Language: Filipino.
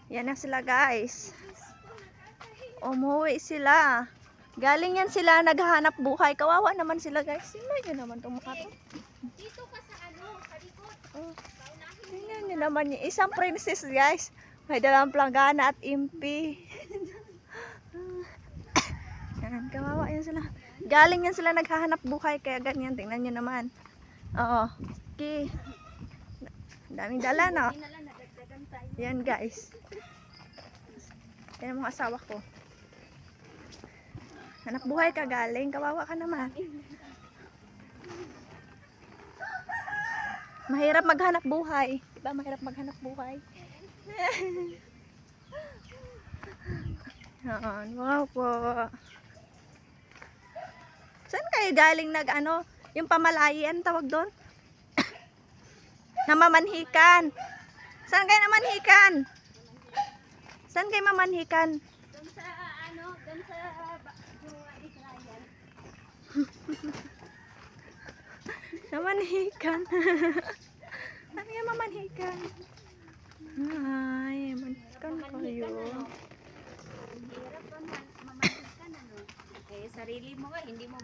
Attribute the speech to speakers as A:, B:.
A: Yan na sila guys. Umuwi sila. Galing yan sila naghahanap buhay. Kawawa naman sila guys. Sino yun naman itong mukha to?
B: Dito ka sa sa likod.
A: Oh. Tingnan nyo naman yung isang princess guys. May dalang planggana at impi. Yan, kawawa yan sila. Galing yan sila naghahanap buhay. Kaya ganyan, tingnan nyo naman. Oo. Okay. Daming dala no. Yan guys. Yan ang mga asawa ko. Hanap buhay ka galing. Kawawa ka naman. Mahirap maghanap buhay. Diba mahirap maghanap buhay? Yan. Wow po. Saan kayo galing yung pamalayan tawag doon? Namamanhikan. Saan kayo namanhikan? Saan kayo mamanhikan?
B: Doon sa doon sa Israel.
A: Namanhikan. Saan kayo mamanhikan? Ay, mamanhikan kayo.
B: Hirap mamanhikan Eh sarili mo hindi mo